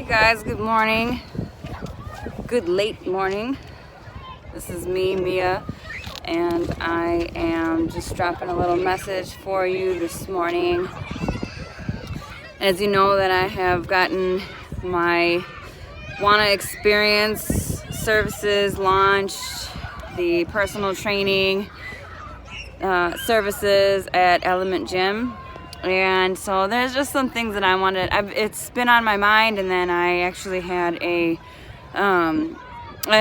guys, good morning. Good late morning. This is me, Mia, and I am just dropping a little message for you this morning. As you know that I have gotten my Wanna Experience services launched, the personal training services at Element Gym. And so there's just some things that I wanted. It's been on my mind, and then I actually had I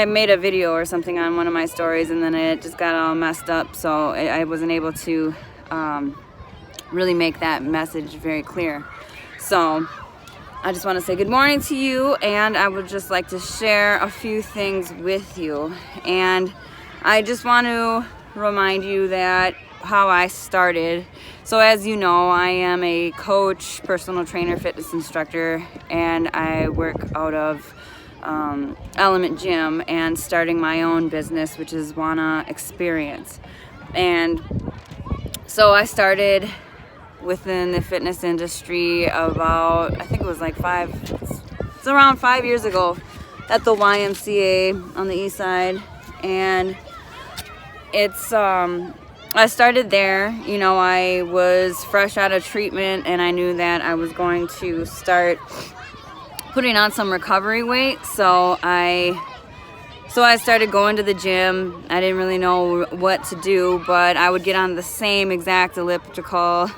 made a video or something on one of my stories, and then it just got all messed up, so I wasn't able to really make that message very clear. So I just want to say good morning to you, and I would just like to share a few things with you. And I just want to remind you that how I started. So as you know, I am a coach, personal trainer, fitness instructor, and I work out of Element Gym and starting my own business, which is Wanna Experience. And so I started within the fitness industry about, I think it was like it's around 5 years ago at the YMCA on the east side. And it's I started there. You know, I was fresh out of treatment, and I knew that I was going to start putting on some recovery weight. So I started going to the gym. I didn't really know what to do, but I would get on the same exact elliptical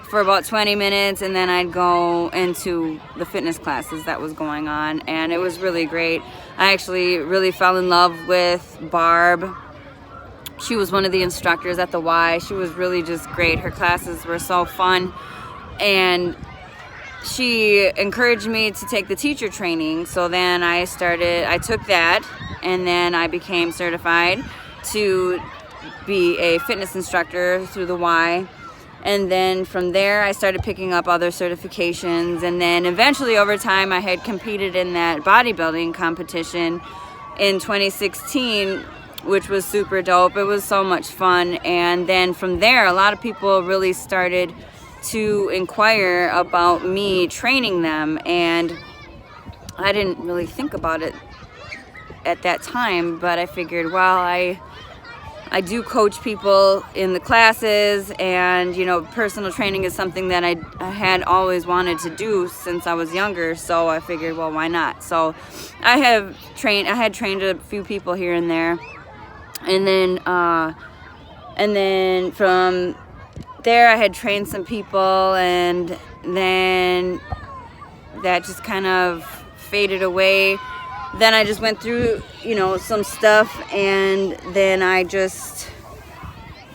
for about 20 minutes, and then I'd go into the fitness classes that was going on, and it was really great. I actually really fell in love with Barb. She was one of the instructors at the Y. She was really just great. Her classes were so fun, and she encouraged me to take the teacher training. So then I took that, and then I became certified to be a fitness instructor through the Y. And then from there I started picking up other certifications, and then eventually over time I had competed in that bodybuilding competition in 2016, which was super dope. It was so much fun. And then from there, a lot of people really started to inquire about me training them, and I didn't really think about it at that time, but I figured, well, I do coach people in the classes, and you know, personal training is something that I had always wanted to do since I was younger, so I figured, well, why not? So I had trained a few people here and there. And then from there I had trained some people, and then that just kind of faded away. Then I just went through, you know, some stuff, and then I just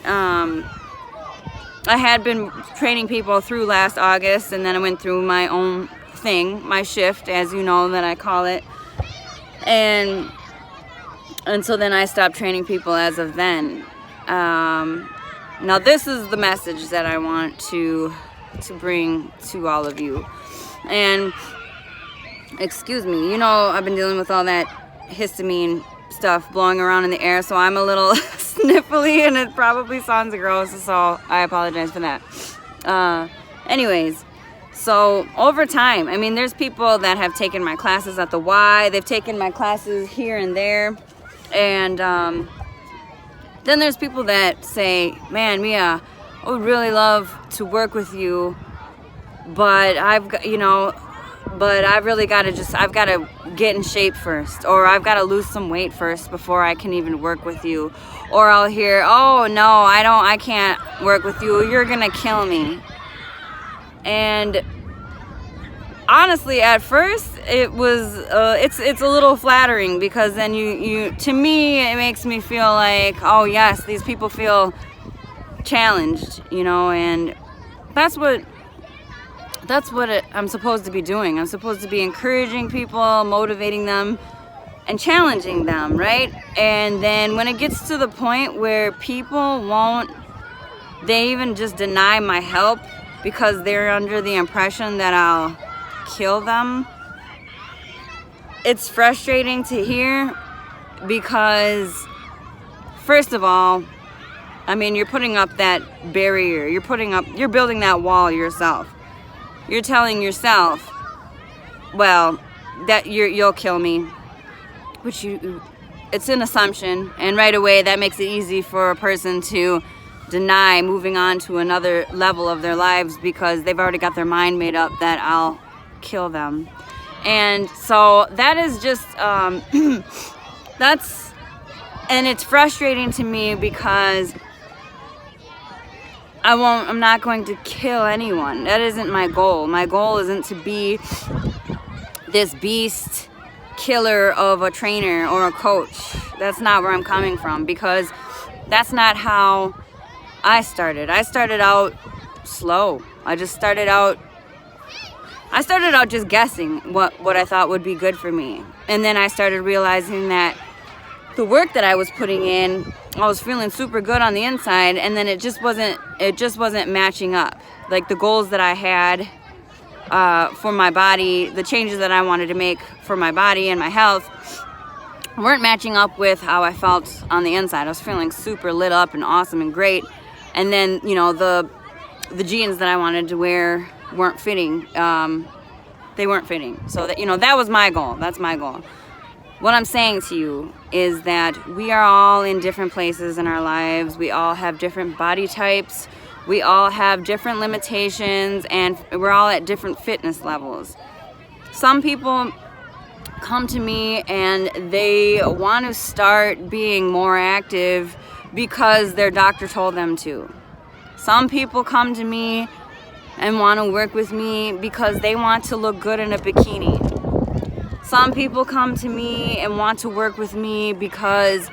I had been training people through last August, and then I went through my own thing, my shift, as you know that I call it. And so then I stopped training people as of then. Now this is the message that I want to bring to all of you. And excuse me, you know, I've been dealing with all that histamine stuff blowing around in the air, so I'm a little sniffly, and it probably sounds gross, so I apologize for that. Anyways, so over time, I mean, there's people that have taken my classes at the Y, they've taken my classes here and there. And then there's people that say, man, Mia, I would really love to work with you, but I've got to get in shape first, or I've got to lose some weight first before I can even work with you. Or I'll hear, oh no, I can't work with you, you're gonna kill me. And honestly, at first it was it's a little flattering, because then you to me it makes me feel like, oh yes, these people feel challenged, you know, and that's what I'm supposed to be doing. I'm supposed to be encouraging people, motivating them, and challenging them, right? And then when it gets to the point where people they even just deny my help because they're under the impression that I'll kill them, it's frustrating to hear, because first of all, I mean, you're putting up that barrier, you're building that wall yourself. You're telling yourself, well, that you'll kill me, which it's an assumption, and right away that makes it easy for a person to deny moving on to another level of their lives because they've already got their mind made up that I'll kill them. And so that is just and it's frustrating to me because I'm not going to kill anyone. That isn't my goal. My goal isn't to be this beast killer of a trainer or a coach. That's not where I'm coming from, because that's not how I started. I started out slow. I started out just guessing what I thought would be good for me. And then I started realizing that the work that I was putting in, I was feeling super good on the inside, and then it just wasn't matching up. Like the goals that I had for my body, the changes that I wanted to make for my body and my health weren't matching up with how I felt on the inside. I was feeling super lit up and awesome and great. And then, the jeans that I wanted to wear weren't fitting. They weren't fitting. So that was my goal. That's my goal. What I'm saying to you is that we are all in different places in our lives. We all have different body types. We all have different limitations, and we're all at different fitness levels. Some people come to me and they want to start being more active because their doctor told them to. Some people come to me and want to work with me because they want to look good in a bikini. Some people come to me and want to work with me because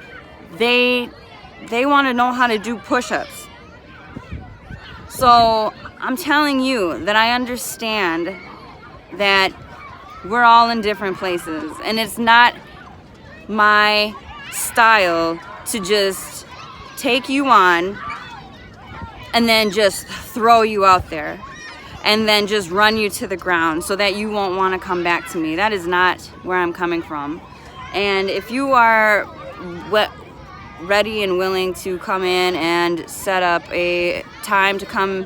they want to know how to do push-ups. So I'm telling you that I understand that we're all in different places, and it's not my style to just take you on and then just throw you out there and then just run you to the ground so that you won't want to come back to me. That is not where I'm coming from. And if you are ready and willing to come in and set up a time to come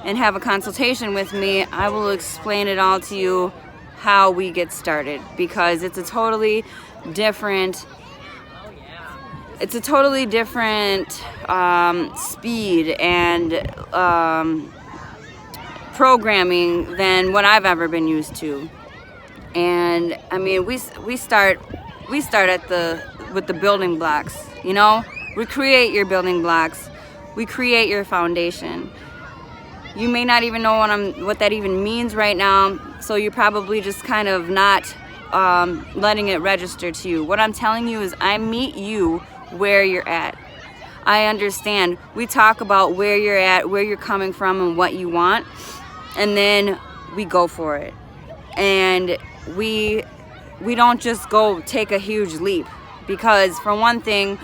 and have a consultation with me, I will explain it all to you how we get started, because it's a totally different speed and programming than what I've ever been used to. And I mean, we start with the building blocks. We create your building blocks. We create your foundation. You may not even know what that even means right now, so you're probably just kind of not letting it register to you. What I'm telling you is I meet you where you're at. I understand. We talk about where you're at, where you're coming from, and what you want, and then we go for it. And we don't just go take a huge leap, because for one thing,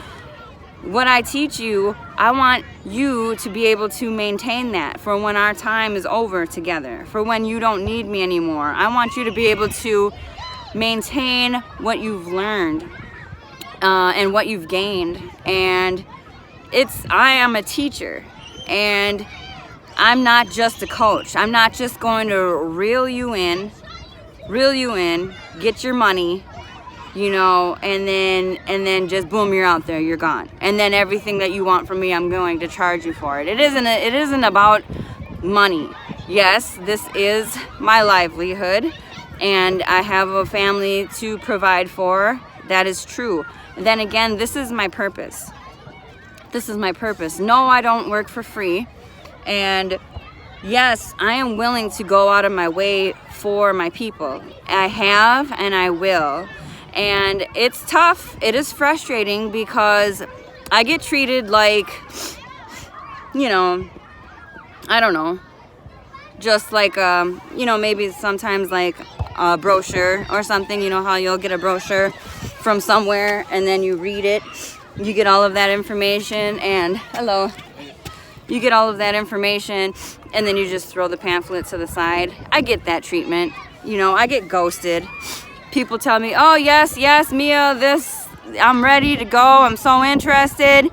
what I teach you, I want you to be able to maintain that for when our time is over together, for when you don't need me anymore. I want you to be able to maintain what you've learned and what you've gained. And I am a teacher, and I'm not just a coach. I'm not just going to reel you in, get your money, and then just boom, you're out there, you're gone. And then everything that you want from me, I'm going to charge you for it. It isn't about money. Yes, this is my livelihood, and I have a family to provide for. That is true. And then again, this is my purpose. This is my purpose. No, I don't work for free. And yes, I am willing to go out of my way for my people. I have, and I will. And it's tough. It is frustrating because I get treated like, I don't know, just like, maybe sometimes like a brochure or something. You know how you'll get a brochure from somewhere and then you read it. You get all of that information and, you get all of that information and then you just throw the pamphlet to the side. I get that treatment. I get ghosted. People tell me, oh, yes, Mia, I'm ready to go. I'm so interested.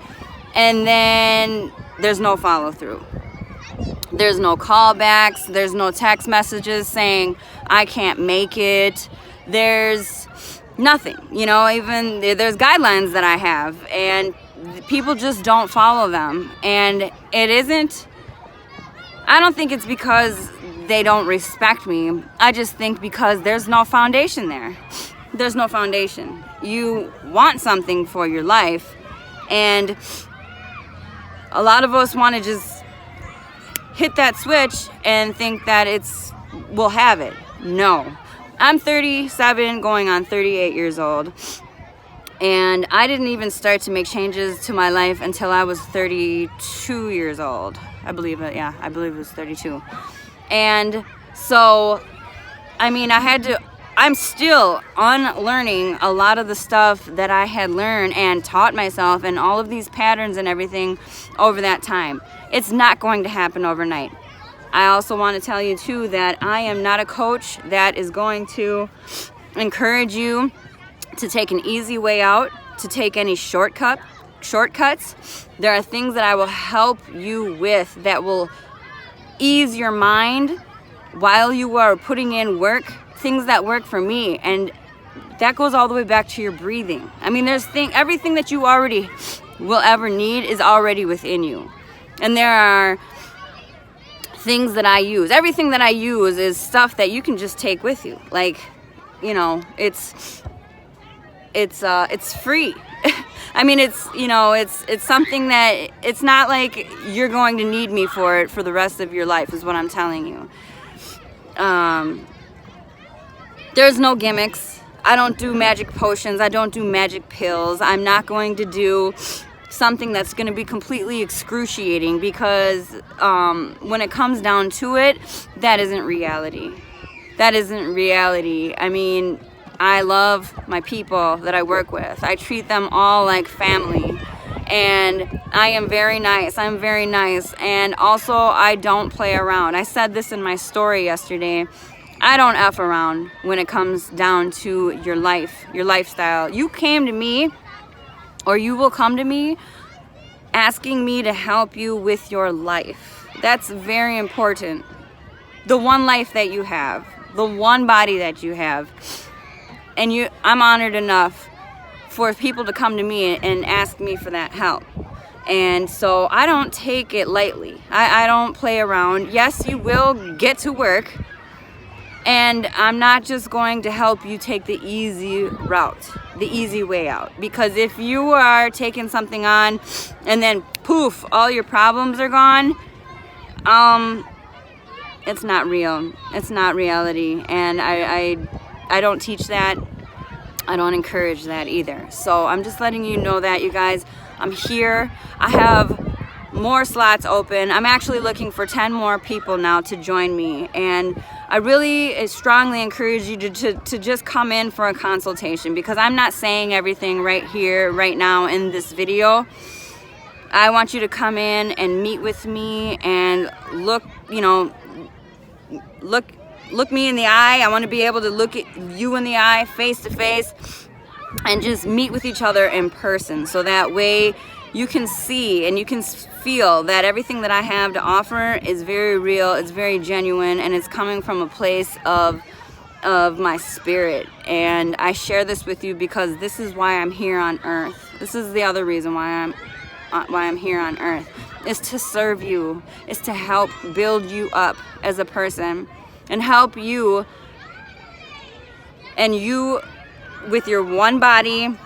And then there's no follow through. There's no callbacks. There's no text messages saying I can't make it. There's nothing, you know. Even there's guidelines that I have, and people just don't follow them. And it isn't, I don't think it's because they don't respect me. I just think because there's no foundation there. There's no foundation. You want something for your life, and a lot of us want to just hit that switch and think that we'll have it. No. I'm 37 going on 38 years old, and I didn't even start to make changes to my life until I was 32 years old. I believe it, yeah, I believe it was 32. And so, I mean, I'm still unlearning a lot of the stuff that I had learned and taught myself, and all of these patterns and everything over that time. It's not going to happen overnight. I also want to tell you too that I am not a coach that is going to encourage you to take an easy way out, to take any shortcuts. There are things that I will help you with that will ease your mind while you are putting in work, things that work for me. And that goes all the way back to your breathing. I mean, everything that you already will ever need is already within you. And there are things that I use. Everything that I use is stuff that you can just take with you. Like, you know, it's free. I mean, it's something that, it's not like you're going to need me for it for the rest of your life, is what I'm telling you. There's no gimmicks. I don't do magic potions. I don't do magic pills. I'm not going to do something that's going to be completely excruciating, because when it comes down to it, that isn't reality. That isn't reality. I mean, I love my people that I work with. I treat them all like family, and I am very nice. I'm very nice, and also I don't play around. I said this in my story yesterday. I don't F around when it comes down to your life, your lifestyle. You came to me, or you will come to me asking me to help you with your life. That's very important. The one life that you have, the one body that you have. And I'm honored enough for people to come to me and ask me for that help. And so I don't take it lightly. I don't play around. Yes, you will get to work. And I'm not just going to help you take the easy route, the easy way out. Because if you are taking something on and then poof, all your problems are gone, it's not real. It's not reality. And I don't teach that. I don't encourage that either. So I'm just letting you know that, you guys. I'm here. I have more slots open. I'm actually looking for 10 more people now to join me, and I really strongly encourage you to just come in for a consultation, because I'm not saying everything right here, right now in this video. I want you to come in and meet with me and look me in the eye. I want to be able to look at you in the eye, face to face, and just meet with each other in person, so that way you can see and you can feel that everything that I have to offer is very real, it's very genuine, and it's coming from a place of my spirit. And I share this with you because this is why I'm here on earth. This is the other reason why I'm here on earth, is to serve you, is to help build you up as a person, and help you, and you with your one body,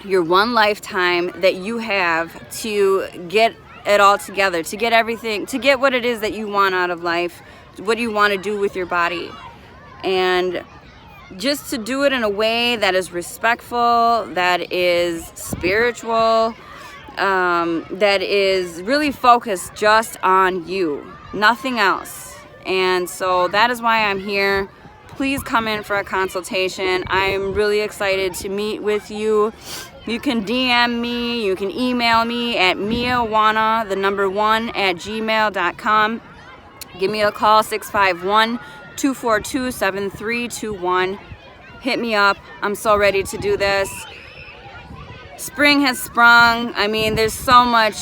your one lifetime that you have, to get it all together, to get everything, to get what it is that you want out of life, what you want to do with your body, and just to do it in a way that is respectful, that is spiritual, that is really focused just on you, nothing else. And so that is why I'm here. Please come in for a consultation. I'm really excited to meet with you. You can DM me, you can email me at miawana1@gmail.com. Give me a call, 651-242-7321. Hit me up. I'm so ready to do this. Spring has sprung. I mean, there's so much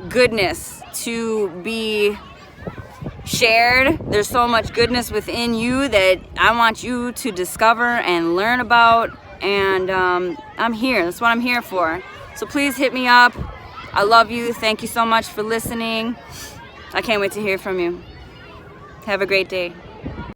goodness to be shared. There's so much goodness within you that I want you to discover and learn about, and I'm here. That's what I'm here for. So please hit me up. I love you. Thank you so much for listening. I can't wait to hear from you. Have a great day.